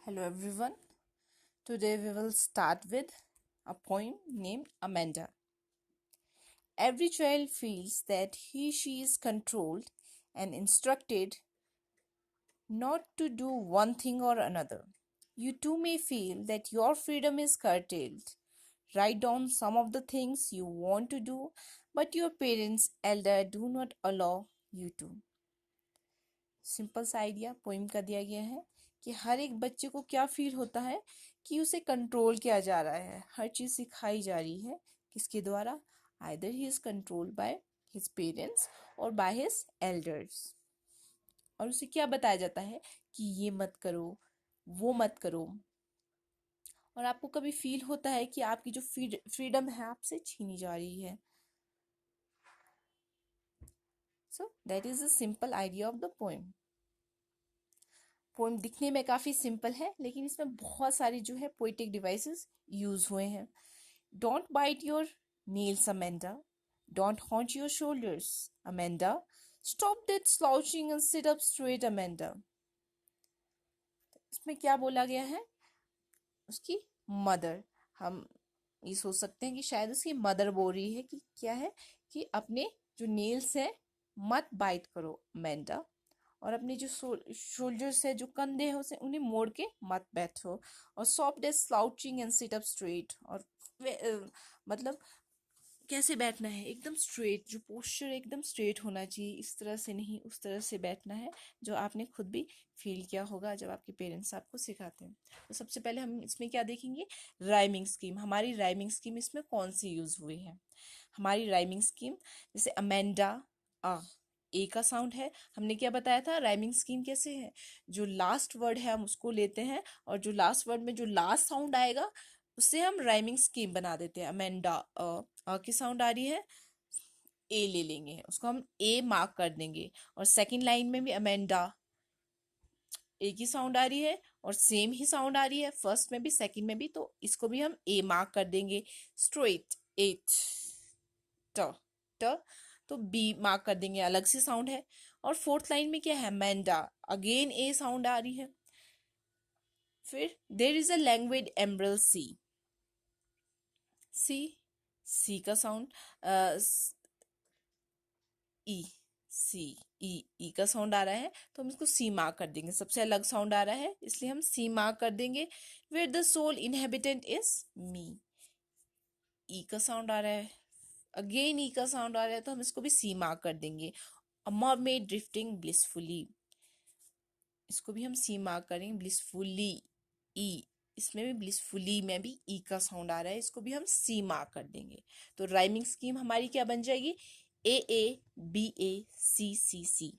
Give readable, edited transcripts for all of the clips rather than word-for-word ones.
Hello everyone. Today we will start with a poem named Amanda. Every child feels that she is controlled and instructed not to do one thing or another. You too may feel that your freedom is curtailed. Write down some of the things you want to do, but your parents elder do not allow you to. Simple सा idea poem का दिया गया है कि हर एक बच्चे को क्या फील होता है कि उसे कंट्रोल किया जा रहा है, हर चीज़ सिखाई जा रही है। किसके द्वारा? Either he is controlled by his parents और बाय हिज एल्डर्स। और उसे क्या बताया जाता है कि ये मत करो, वो मत करो। और आपको कभी फील होता है कि आपकी जो फ्रीडम है आपसे छीनी जा रही है। So that is the simple idea of the poem. Poem दिखने में काफ़ी सिंपल है, लेकिन इसमें बहुत सारी जो है पोइटिक डिवाइसेस यूज हुए हैं। Don't bite your nails Amanda, don't hunch your shoulders Amanda, stop that slouching and sit up straight Amanda. इसमें क्या बोला गया है? उसकी मदर, हम ये सोच सकते हैं कि शायद उसकी मदर बोल रही है कि क्या है कि अपने जो नेल्स है मत बाइट करो अमेंडा, और अपने जो शोल्डर्स है, जो कंधे हैं, उसे उन्हें मोड़ के मत बैठो। और soft as slouching and sit up straight, और मतलब कैसे बैठना है? एकदम स्ट्रेट, जो पोस्चर एकदम स्ट्रेट होना चाहिए, इस तरह से नहीं, उस तरह से बैठना है, जो आपने खुद भी फील किया होगा जब आपके पेरेंट्स आपको सिखाते हैं। तो सबसे पहले हम इसमें क्या देखेंगे? Rhyming scheme. हमारी राइमिंग स्कीम इसमें कौन सी यूज हुई है? हमारी राइमिंग स्कीम जैसे अमेंडा, आ, ए का साउंड है। हमने क्या बताया था राइमिंग स्कीम कैसे है? जो लास्ट वर्ड है हम उसको लेते हैं, और जो लास्ट वर्ड में जो लास्ट साउंड आएगा उससे हम राइमिंग स्कीम बना देते हैं। अमेंडा, अ की साउंड आ रही है, ए ले लेंगे, उसको हम ए मार्क कर देंगे। और सेकंड लाइन में भी अमेंडा, ए की साउंड आ रही है और सेम ही साउंड आ रही है फर्स्ट में भी सेकंड में भी, तो इसको भी हम ए मार्क कर देंगे। स्ट्रेट, एट, ट, ट, तो बी मार्क कर देंगे, अलग से साउंड है। और फोर्थ लाइन में क्या है? मैंडा, अगेन ए साउंड आ रही है। फिर देर इज अ लैंग्वेज एम्ब्रल सी, सी, सी का साउंड, ई, सी, ई का साउंड आ रहा है, तो हम इसको सी मार्क कर देंगे। सबसे अलग साउंड आ रहा है इसलिए हम सी मार्क कर देंगे। Where the sole inhabitant is me, ई का साउंड आ रहा है, अगेन ई का साउंड आ रहा है, तो हम इसको भी सी मार्क कर देंगे। अ मरमेड ड्रिफ्टिंग ब्लिसफुली, इसको भी हम सी मार्क करेंगे। ब्लिसफुली, ई, इसमें भी ब्लिसफुली में भी ई का साउंड आ रहा है, इसको भी हम सी मार्क कर देंगे। तो राइमिंग स्कीम हमारी क्या बन जाएगी? ए बी ए सी सी सी,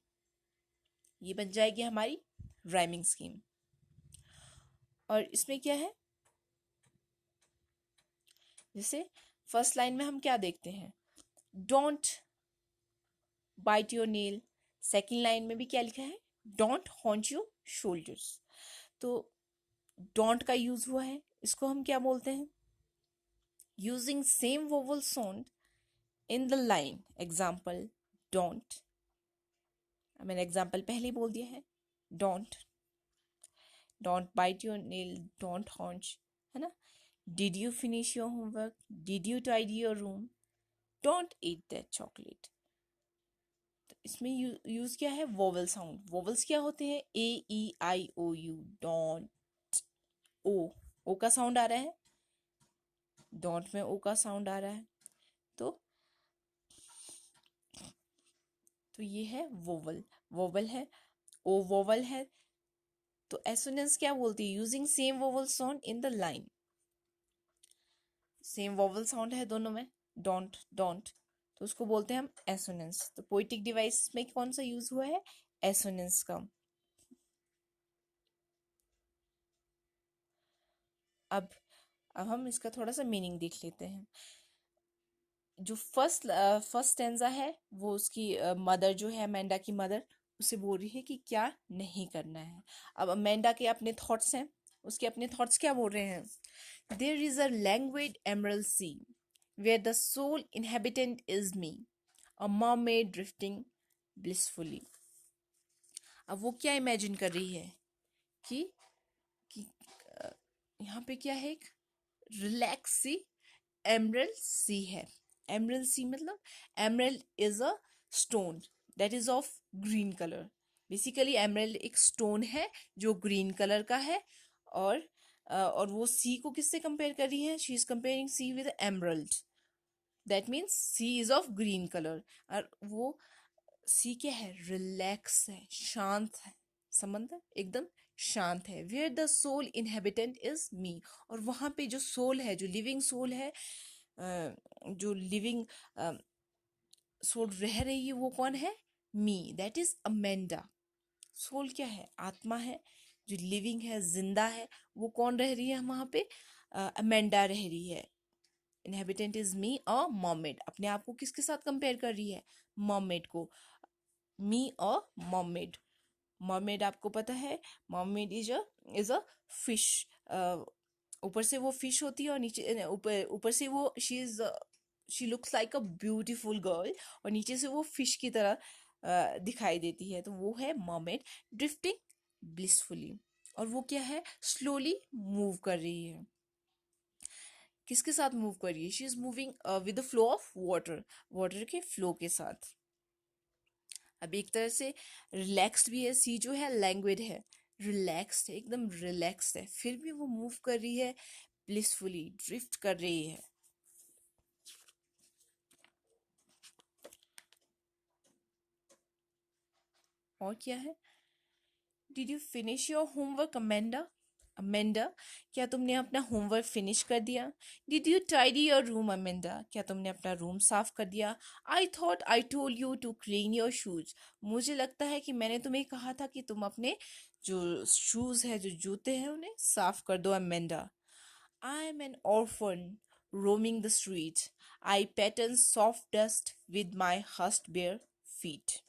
ये बन जाएगी हमारी राइमिंग स्कीम। और इसमें क्या है? जैसे फर्स्ट लाइन में हम क्या देखते हैं? Don't bite your nail. Second line में भी क्या लिखा है? Don't hunch your shoulders. तो डोंट का यूज हुआ है, इसको हम क्या बोलते हैं? Using same vowel sound in the line. Example, don't, मैंने एग्जाम्पल पहले ही बोल दिया है। Don't, don't bite your nail, don't hunch, है ना? Did you finish your homework, did you tidy your room, don't eat that chocolate. तो इसमें यूज क्या है? Vowel sound. वोवल्स क्या होते हैं? ए ई आई ओ यू, डोंट, ओ, ओ का साउंड आ रहा है, डोंट में ओ का साउंड आ रहा है, तो ये है वोवल। वोवल है, ओ वोवल है, तो एसोनेंस क्या बोलती है? Using same vowel sound in the line. Same vowel sound है दोनों में, डोंट, डोंट, तो उसको बोलते हैं हम एसोनेंस। तो पोइटिक डिवाइस में कौन सा यूज हुआ है? एसोनेंस का। अब हम इसका थोड़ा सा मीनिंग देख लेते हैं। जो फर्स्ट स्टेंजा है वो उसकी मदर जो है, अमेंडा की मदर, उसे बोल रही है कि क्या नहीं करना है। अब अमेंडा के अपने थॉट्स हैं, उसके अपने थॉट्स क्या बोल रहे हैं? There is a language emerald sea where the sole inhabitant is me, a mermaid drifting blissfully. अब वो क्या इमेजिन कर रही है कि यहाँ पे क्या है, एक रिलैक्स सी एमरल्ड सी है। एमरल्ड सी मतलब emerald is a stone that is of green colour. Basically emerald एक स्टोन है जो ग्रीन कलर का है, और वो सी को किससे कंपेयर कर रही है? She is comparing sea with emerald, that means sea is of green colour. और वो सी क्या है? रिलैक्स है, शांत है, समंदर एकदम शांत है। Where the sole inhabitant is me, और वहां पे जो सोल है, जो लिविंग सोल है, जो लिविंग सोल रह रही है, वो कौन है? मी, दैट इज अमेंडा। सोल क्या है? आत्मा है, जो लिविंग है, जिंदा है। वो कौन रह रही है वहां पे? अमेंडा रह रही है। इनहेबिटेंट इज मी अ मॉमेड, अपने आप को किसके साथ कंपेयर कर रही है? मॉमेड को। मी अ मॉमेड। मॉमेड आपको पता है, मॉमेड इज अ फिश। ऊपर से वो फिश होती है और नीचे ऊपर ऊपर से वो she looks like a beautiful girl, और नीचे से वो फिश की तरह दिखाई देती है, तो वो है मॉमेड। ड्रिफ्टिंग ब्लिसफुली, और वो क्या है? स्लोली मूव कर रही है। किसके साथ मूव कर रही है? She is moving with the flow of water, water के फ्लो के साथ। अब एक तरह से रिलैक्स्ड भी है, सी जो है लैंग्वेज है, रिलैक्स्ड है, एकदम रिलैक्स्ड है, फिर भी वो मूव कर रही है ब्लिसफुली, ड्रिफ्ट कर रही है। और क्या है? Did you finish your homework Amanda? Amanda, क्या तुमने अपना होमवर्क फिनिश कर दिया? Did you tidy your room Amanda, क्या तुमने अपना रूम साफ कर दिया? I thought I told you to clean your shoes, मुझे लगता है कि मैंने तुम्हें कहा था कि तुम अपने जो शूज है, जो जूते हैं, उन्हें साफ कर दो Amanda. I am an orphan roaming the street, I pattern soft dust with my हस्ट bare feet.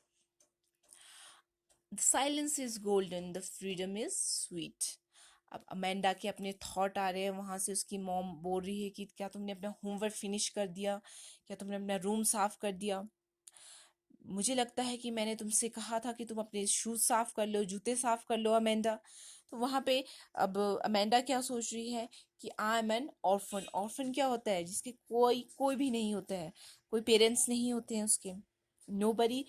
The silence is golden, the freedom is sweet. अब अमेंडा के अपने थॉट आ रहे हैं, वहां से उसकी मॉम बोल रही है कि क्या तुमने अपना होमवर्क फिनिश कर दिया? क्या तुमने अपना रूम साफ कर दिया? मुझे लगता है कि मैंने तुमसे कहा था कि तुम अपने शूज साफ कर लो, जूते साफ कर लो अमेंडा। तो वहां पे अब अमेंडा क्या सोच रही है कि आई एम एन ऑर्फन। ऑर्फन क्या होता है? जिसके कोई कोई भी नहीं होता है, कोई पेरेंट्स नहीं होते हैं उसके। Nobody,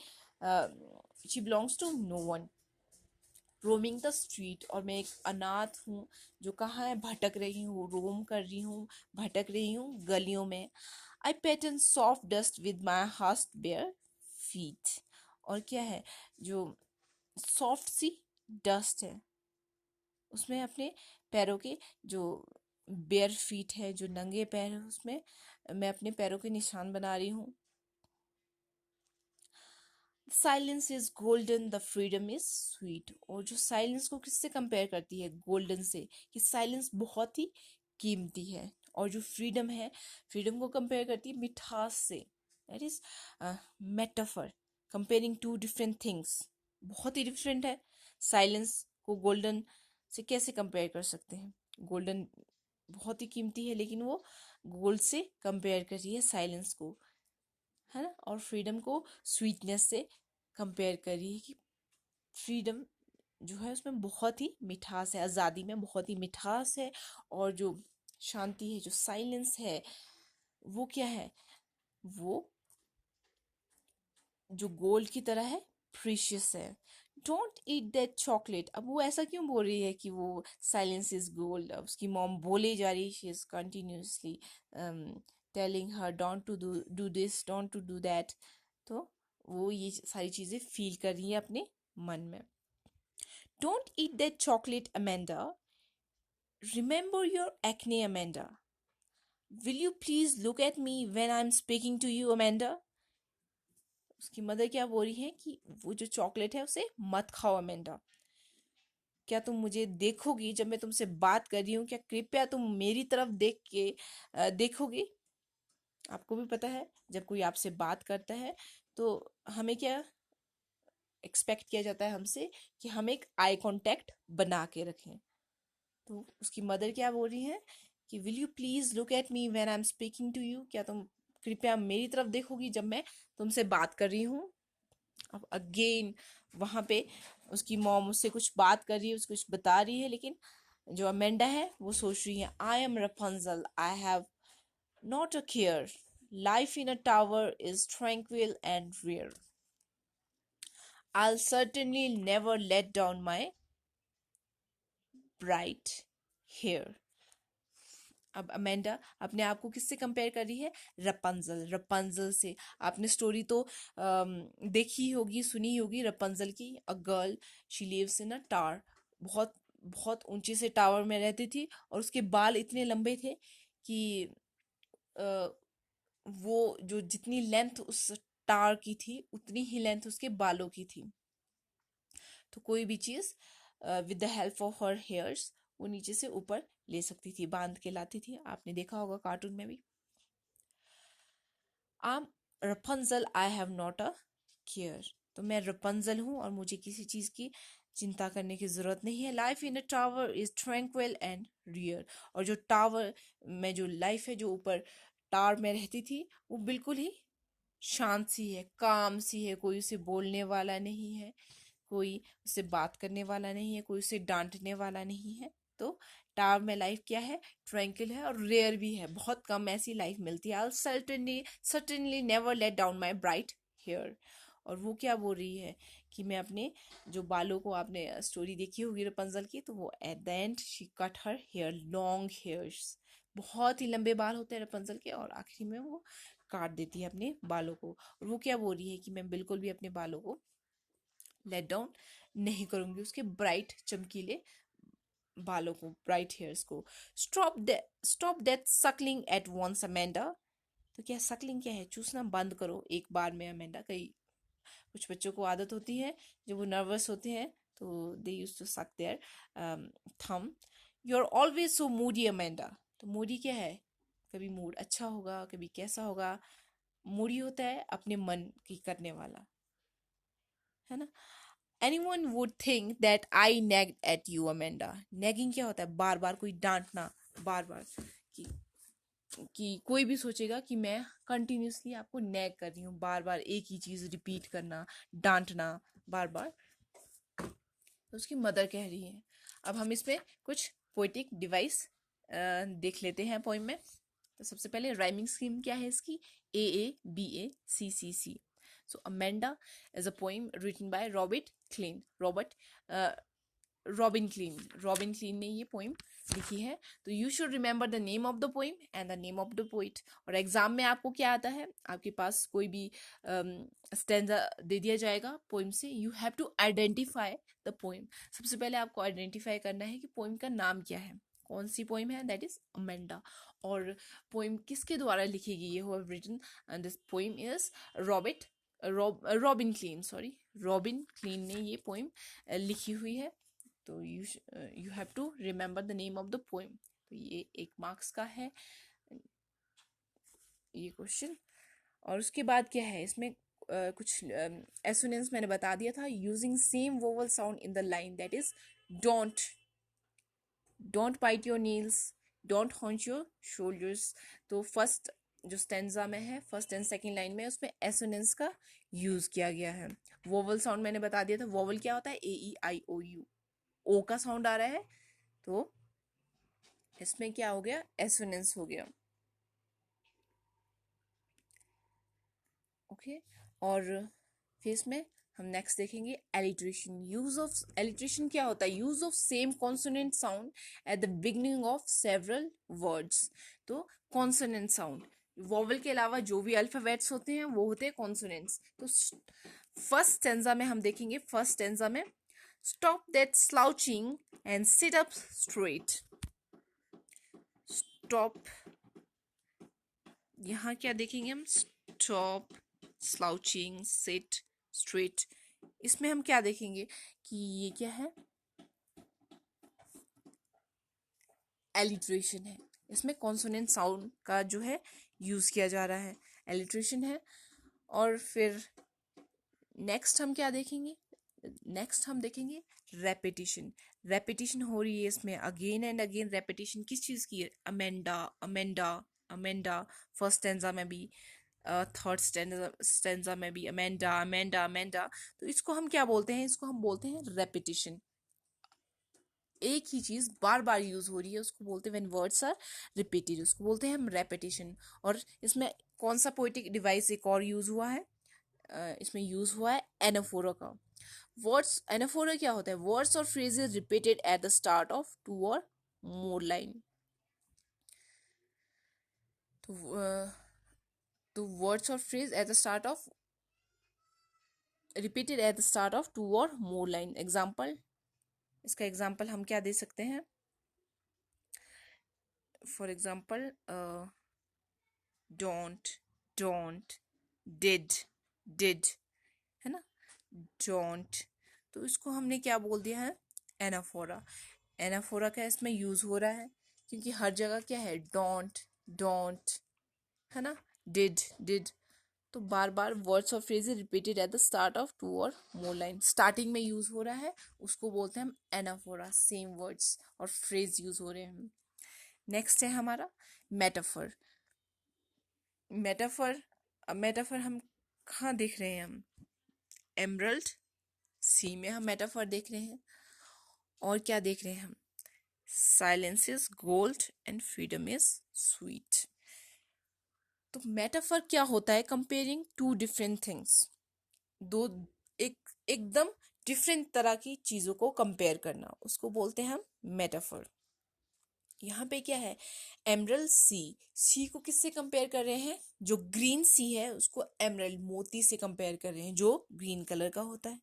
she belongs to no one. Roaming the street, और मैं एक अनाथ हूँ जो कहाँ है? भटक रही हूँ, रोम कर रही हूँ, भटक रही हूँ गलियों में। I pattern soft dust with my हस्ट bare feet, और क्या है? जो सॉफ्ट सी डस्ट है, उसमें अपने पैरों के जो बेयर फीट है, जो नंगे पैर है, उसमें मैं अपने पैरों के निशान बना रही हूँ। Silence is golden, the freedom is sweet, और जो साइलेंस को किससे कंपेयर करती है? गोल्डन से, कि साइलेंस बहुत ही कीमती है। और जो फ्रीडम है, फ्रीडम को कंपेयर करती है मिठास से। That is metaphor comparing to different things, बहुत ही डिफरेंट है। साइलेंस को गोल्डन से कैसे कंपेयर कर सकते हैं? गोल्डन बहुत ही कीमती है, लेकिन वो गोल्ड से कंपेयर कर रही है साइलेंस को, है ना। और फ्रीडम को स्वीटनेस से कंपेयर करिए कि फ्रीडम जो है उसमें बहुत ही मिठास है, आज़ादी में बहुत ही मिठास है। और जो शांति है, जो साइलेंस है, वो क्या है? वो जो गोल्ड की तरह है, प्रीशियस है। Don't eat that chocolate. अब वो ऐसा क्यों बोल रही है कि वो साइलेंस इज गोल्ड? अब उसकी मॉम बोले जा रही, she is continuously telling her don't to do this, don't to do that. तो वो ये सारी चीजें फील कर रही है अपने मन में। Don't eat that chocolate Amanda, remember your acne Amanda, will you please look at me when I am speaking to you Amanda. उसकी मदर क्या बोल रही है कि वो जो चॉकलेट है उसे मत खाओ अमेंडा। क्या तुम मुझे देखोगी जब मैं तुमसे बात कर रही हूँ? क्या कृपया तुम मेरी तरफ देख के देखोगी? आपको भी पता है, जब कोई आपसे बात करता है तो हमें क्या एक्सपेक्ट किया जाता है हमसे? कि हम एक आई कांटेक्ट बना के रखें। तो उसकी मदर क्या बोल रही है कि will you please look at me when I am speaking to you, क्या तुम कृपया मेरी तरफ देखोगी जब मैं तुमसे बात कर रही हूँ? अब अगेन वहां पे उसकी मॉम उससे कुछ बात कर रही है, उसको कुछ बता रही है, लेकिन जो अमेंडा है वो सोच रही है, I am Rapunzel, I have not a care, life in a tower is tranquil and rare, I'll certainly never let down my bright hair. अब अमेंडा अपने आप को किससे कंपेयर कर रही है? रपंजल, रपंजल से। आपने स्टोरी तो देखी होगी, सुनी होगी रपंजल की। A girl, she lives in a tower, बहुत बहुत ऊंचे से टावर में रहती थी और उसके बाल इतने लंबे थे कि अ, वो जो जितनी लेंथ उस टावर की थी उतनी ही लेंथ उसके बालों की थी। तो कोई भी चीज with the help of her hairs वो नीचे से ऊपर ले सकती थी, बांध के लाती थी। आपने देखा होगा कार्टून में भी। I'm Rapunzel, I have not a care, तो मैं रपंजल हूँ और मुझे किसी चीज की चिंता करने की जरूरत नहीं है। Life in a tower is tranquil and rear, और जो टावर में जो लाइफ है, जो ऊपर टावर में रहती थी, वो बिल्कुल ही शांत सी है, काम सी है। कोई उसे बोलने वाला नहीं है, कोई उससे बात करने वाला नहीं है, कोई उसे डांटने वाला नहीं है। तो टावर में लाइफ क्या है? ट्रैंक्विल है और रेयर भी है, बहुत कम ऐसी लाइफ मिलती है। I certainly never let down my bright hair. और वो क्या बोल रही है कि मैं अपने जो बालों को, आपने स्टोरी देखी होगी रपंजल की, तो वो at the end she cut her hair, long hairs, बहुत ही लंबे बाल होते हैं रपंजल के, और आखिरी में वो काट देती है अपने बालों को। और वो क्या बोल रही है कि मैं बिल्कुल भी अपने बालों को लेट डाउन नहीं करूंगी, उसके ब्राइट चमकीले बालों को, ब्राइट हेयर्स को। Stop that sulking at once Amanda. तो क्या सकलिंग क्या है? चूसना बंद करो एक बार में अमेंडा। कई कुछ बच्चों को आदत होती है, जब वो नर्वस होते हैं तो they use to suck their thumb. You are always so moody Amanda. तो मूडी क्या है? कभी मूड अच्छा होगा, कभी कैसा होगा। मूडी होता है अपने मन की करने वाला, है ना। Anyone would think that I nagged at you, Amanda. Nagging क्या होता है? बार बार कोई डांटना, बार बार, कि कोई भी सोचेगा कि मैं कंटिन्यूसली आपको नैग कर रही हूँ, बार बार एक ही चीज रिपीट करना, डांटना बार बार। तो उसकी मदर कह रही है। अब हम इसमें कुछ पोएटिक डिवाइस देख लेते हैं पोइम में। तो सबसे पहले राइमिंग स्कीम क्या है इसकी? AABACCC। So Amanda is a poem written by robin clean. Robin Klein ने ये पोइम लिखी है। तो you should remember the name of the poem and the name of the poet. और एग्जाम में आपको क्या आता है? आपके पास कोई भी स्टैंजा दे दिया जाएगा पोइम से, you have to identify the poem. सबसे पहले आपको आइडेंटिफाई करना है कि पोइम का नाम क्या है, कौन सी पोइम है। That is Amanda. और पोइम किसके द्वारा लिखी गई है? Who have written this poem is Robin Klein, sorry, Robin Klein ने ये पोइम लिखी हुई है। तो you have to remember the name of the poem. तो ये 1 मार्क्स का है ये क्वेश्चन। और उसके बाद क्या है इसमें? कुछ एसोनेंस मैंने बता दिया था। Using same vowel sound in the line, that is don't, don't bite your nails, don't hunch your shoulders. तो फर्स्ट जो स्टेंजा में है, फर्स्ट एंड सेकंड लाइन में, उसमें एसोनेंस का यूज किया गया है। वोवल साउंड मैंने बता दिया था। वोवल क्या होता है? AEIOU, ओ का साउंड आ रहा है, तो इसमें क्या हो गया? एसोनेंस हो गया। ओके। और फिर इसमें हम नेक्स्ट देखेंगे एलिट्रेशन। यूज ऑफ एलिट्रेशन क्या होता है? Use of same consonant sound at the beginning of several words. तो कॉन्सोनेंट साउंड, वोवल के अलावा जो भी अल्फाबेट्स होते हैं वो होते हैं कॉन्सोनेंट्स। तो फर्स्ट स्टेंजा में हम देखेंगे, फर्स्ट स्टेंजा में stop that slouching and sit up straight. Stop, यहाँ क्या देखेंगे हम? Stop, slouching, sit, straight. इसमें हम क्या देखेंगे कि ये क्या है? एलिट्रेशन है। इसमें कॉन्सोनेंट साउंड का जो है यूज किया जा रहा है, एलिट्रेशन है। और फिर नेक्स्ट हम क्या देखेंगे? नेक्स्ट हम देखेंगे रेपिटिशन। रेपिटिशन हो रही है इसमें, अगेन एंड अगेन रेपिटिशन। किस चीज की है? Amanda, Amanda, Amanda. First stanza में भी, थर्ड स्टेंजा में भी अमेंडा, अमेंडा, अमेंडा। तो इसको हम क्या बोलते हैं? इसको हम बोलते हैं रेपिटिशन। एक ही चीज बार बार यूज हो रही है उसको बोलते हैं व्हेन वर्ड्स आर रिपीटेड, उसको बोलते हैं हम रेपिटेशन। और इसमें कौन सा पोएटिक डिवाइस एक और यूज हुआ है, इसमें यूज हुआ है एनाफोरा का। वर्ड्स, एनाफोरा क्या होता है, वर्ड्स और phrases repeated at the start of two or more line. तो वर्ड्स और phrase at the start of, repeated at the start of two or more line. Example, इसका एग्जाम्पल हम क्या दे सकते हैं, for example don't, don't, did, है ना, डोंट। तो इसको हमने क्या बोल दिया है, एनाफोरा। एनाफोरा का इसमें यूज हो रहा है क्योंकि हर जगह क्या है, डोंट, डोंट, है ना, डिड। तो बार बार वर्ड्स और phrases repeated at the start of two or more line, starting में यूज हो रहा है, उसको बोलते हैं हम एनाफोरा। सेम वर्ड्स और फ्रेज यूज हो रहे हैं। नेक्स्ट है हमारा मेटाफर। मेटाफर, अब मेटाफर हम कहाँ देख रहे हैं, हम एमरल्ड सी में हम मेटाफर देख रहे हैं। और क्या देख रहे हैं हम, silence is gold and freedom is sweet. तो मेटाफर क्या होता है, कंपेयरिंग टू डिफरेंट थिंग्स, दो एक एकदम डिफरेंट तरह की चीजों को कंपेयर करना, उसको बोलते हैं हम मेटाफर। यहाँ पे क्या है, एमरल्ड सी, सी को किससे कंपेयर कर रहे हैं, जो ग्रीन सी है उसको एमरल्ड मोती से कंपेयर कर रहे हैं जो ग्रीन कलर का होता है।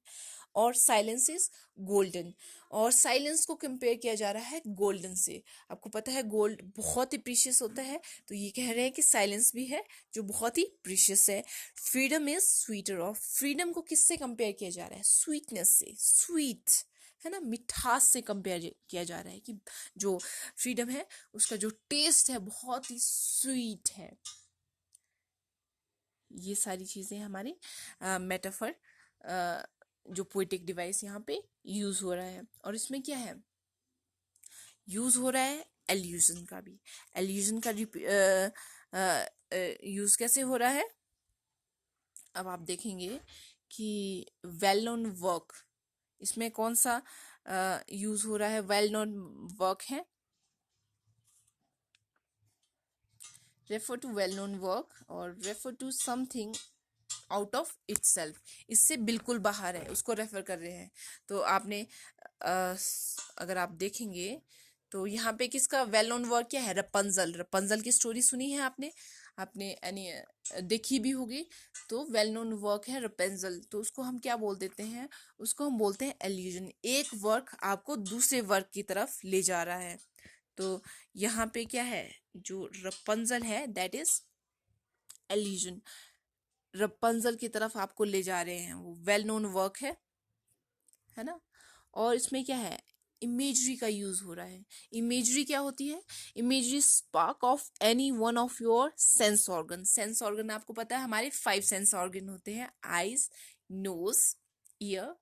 और साइलेंस इज गोल्डन, और साइलेंस को कंपेयर किया जा रहा है गोल्डन से। आपको पता है गोल्ड बहुत ही प्रीशियस होता है, तो ये कह रहे हैं कि साइलेंस भी है जो बहुत ही प्रीशियस है। फ्रीडम इज स्वीटर, और फ्रीडम को किससे कंपेयर किया जा रहा है, स्वीटनेस से, स्वीट, है ना, मिठास से कंपेयर किया जा रहा है कि जो फ्रीडम है उसका जो टेस्ट है बहुत ही स्वीट है। ये सारी चीजें हमारी मेटाफर, जो पोएटिक डिवाइस यहाँ पे यूज हो रहा है। और इसमें क्या है, यूज हो रहा है एल्यूजन का भी। एल्यूजन का यूज कैसे हो रहा है, अब आप देखेंगे कि वेल नोन वर्क, इसमें कौन सा यूज हो रहा है, वेल नोन वर्क है, refer to well known work और refer to something out of itself, इससे बिल्कुल बाहर है उसको रेफर कर रहे हैं। तो आपने अगर आप देखेंगे तो यहाँ पे किसका वेल नोन वर्क क्या है, रपंजल। रपंजल की स्टोरी सुनी है आपने, आपने यानी देखी भी होगी। तो वेल नोन वर्क है रपेंजल, तो उसको हम क्या बोल देते हैं, उसको हम बोलते हैं एल्यूजन। एक वर्क आपको दूसरे वर्क की तरफ ले जा रहा है। तो यहाँ पे क्या है, जो रपंजल है दैट इज एल्यूजन, रपंजल की तरफ आपको ले जा रहे हैं, वो वेल नोन वर्क है ना। और इसमें क्या है, इमेजरी का यूज हो रहा है। इमेजरी क्या होती है, imagery spark of any one of your sense organ. Sense organ आपको पता है हमारे 5 सेंस ऑर्गन होते हैं, eyes, nose, ear,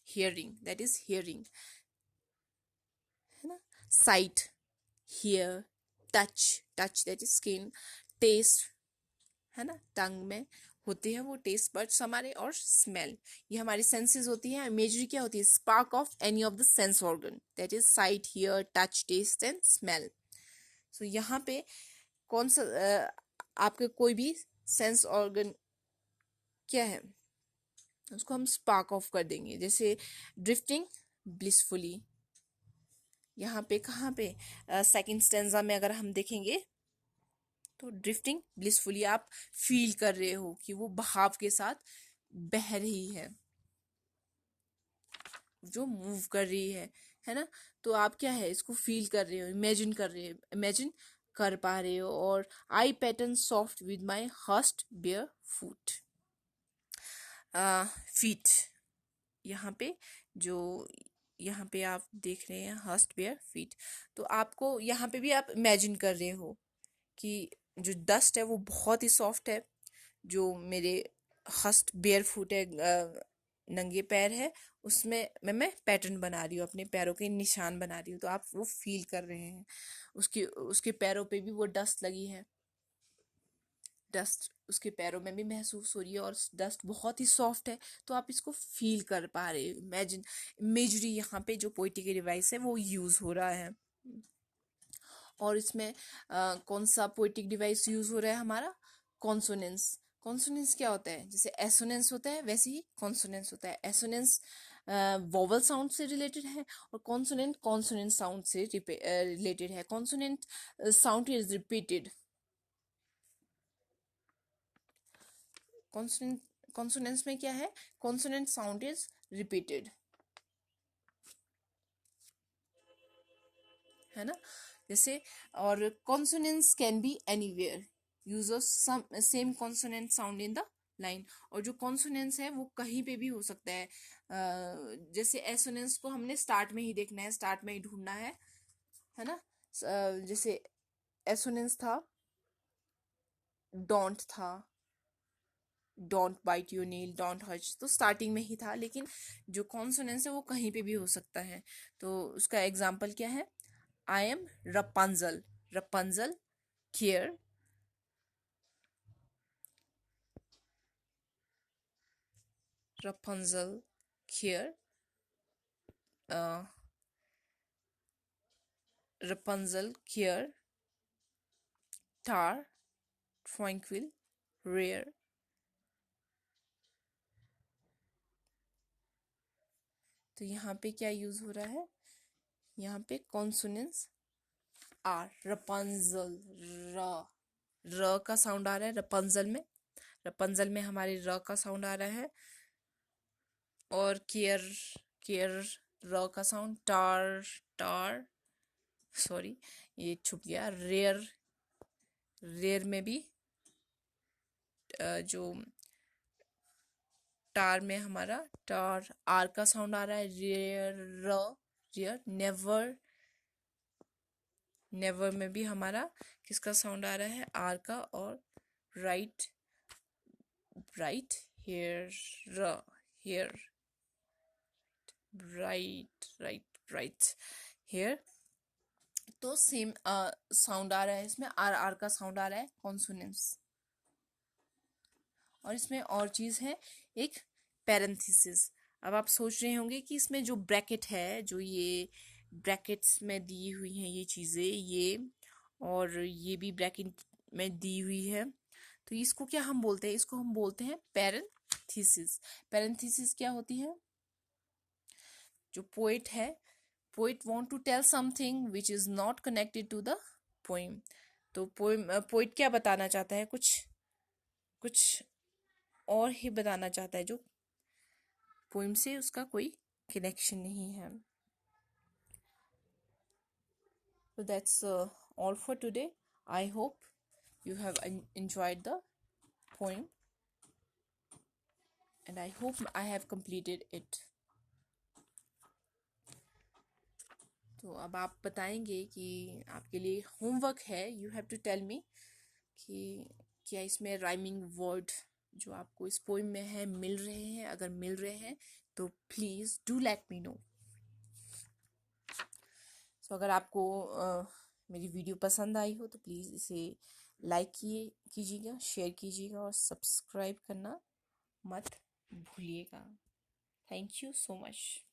hearing, that is hearing, है ना, sight, hear, touch, touch that is skin, taste, है ना, टंग में होते हैं वो टेस्ट बड्स हमारे, और स्मेल, ये हमारी सेंसेस होती हैं। इमेजरी क्या होती है, spark of any of the sense organ, that is sight, hear, touch, taste and smell. So यहाँ पे कौन सा आपके कोई भी सेंस ऑर्गन क्या है, उसको हम स्पार्क ऑफ कर देंगे। जैसे ड्रिफ्टिंग ब्लिसफुली, यहाँ पे कहाँ पे सेकंड स्टेंजा में अगर हम देखेंगे तो ड्रिफ्टिंग ब्लिसफुली आप फील कर रहे हो कि वो बहाव के साथ बह रही है, जो मूव कर रही है ना। तो आप क्या है, इसको फील कर रहे हो, इमेजिन कर रहे हो, इमेजिन कर पा रहे हो। और I pattern soft with my हस्ट bare foot, feet, यहाँ पे जो यहाँ पे आप देख रहे हैं हस्ट बेयर फीट, तो आपको यहाँ पे भी आप इमेजिन कर रहे हो कि जो डस्ट है वो बहुत ही सॉफ्ट है, जो मेरे हस्ट बेयर फुट है, नंगे पैर है, उसमें मैं पैटर्न बना रही हूँ, अपने पैरों के निशान बना रही हूँ। तो आप वो फील कर रहे हैं, उसके उसके पैरों पे भी वो डस्ट लगी है। डस्ट उसके पैरों में भी महसूस हो रही है और डस्ट बहुत ही सॉफ्ट है, तो आप इसको फील कर पा रहे हो। इमेजरी यहाँ पे जो पोइटिक डिवाइस है वो यूज़ हो रहा है। और इसमें कौन सा पोइटिक डिवाइस यूज़ हो रहा है हमारा? कॉन्सोनेंस। कॉन्सोनेंस क्या होता है? जैसे एसोनेंस होता है वैसे ही कॉन्सोनेंस होता है। एसोनेंस वोवल साउंड से रिलेटेड है और कॉन्सोनेंट कॉन्सोनेंट साउंड से रिलेटेड है। Consonant sound is repeated. Consonant consonance में क्या है? कॉन्सोनेंट साउंड इज रिपीटेड, है ना? जैसे और consonance can be anywhere, use of some same consonant sound in the line. और जो कॉन्सोनेंस है वो कहीं पे भी हो सकता है। जैसे एसोनेंस को हमने स्टार्ट में ही देखना है, स्टार्ट में ही ढूंढना है ना? जैसे एसोनेंस था, डोंट था, don't bite your nail, don't hunch, तो स्टार्टिंग में ही था। लेकिन जो कॉन्सोनेंस है वो कहीं पे भी हो सकता है। तो उसका एग्जाम्पल क्या है? I am Rapunzel, Rapunzel care, Rapunzel care, Rapunzel care, tower, tranquil, rare. तो यहाँ पे क्या यूज हो रहा है? यहाँ पे कॉन्सोनेंस आर, रपंजल, र का साउंड आ रहा है रपंजल में। रपंजल में हमारे र का साउंड आ रहा है। और केयर, केयर र का साउंड, टार, टार, सॉरी ये छुप गया। रेयर, रेयर में भी जो टार में हमारा टार, आर का साउंड आ रहा है। रेयर, र, रेयर। नेवर, नेवर में भी हमारा किसका साउंड आ रहा है? आर का। और right, right, hair, R, hair, right, right, right, hair. तो सेम साउंड आ रहा है इसमें, आर, आर का साउंड आ रहा है, कॉन्सोनेंस। और इसमें और चीज है एक पैरेंथेसिस। अब आप सोच रहे होंगे कि इसमें जो ब्रैकेट है, जो ये ब्रैकेट्स में दी हुई हैं ये चीजें, ये और ये भी ब्रैकेट में दी हुई है, तो इसको क्या हम बोलते हैं? इसको हम बोलते हैं पैरेंथेसिस। पैरेंथेसिस क्या होती है? जो पोएट है, poet want to tell something which is not connected to the poem. तो पोएट क्या बताना चाहता है? कुछ कुछ और ही बताना चाहता है जो पोइम से उसका कोई कनेक्शन नहीं है। So that's all for today. I hope you have enjoyed the poem and I hope I have completed it. तो अब आप बताएंगे कि आपके लिए होमवर्क है, you have to tell me कि क्या इसमें राइमिंग वर्ड जो आपको इस पोइम में है मिल रहे हैं। अगर मिल रहे हैं तो please do let me know. So अगर आपको मेरी वीडियो पसंद आई हो तो प्लीज़ इसे लाइक कीजिएगा, शेयर कीजिएगा और सब्सक्राइब करना मत भूलिएगा। Thank you so much.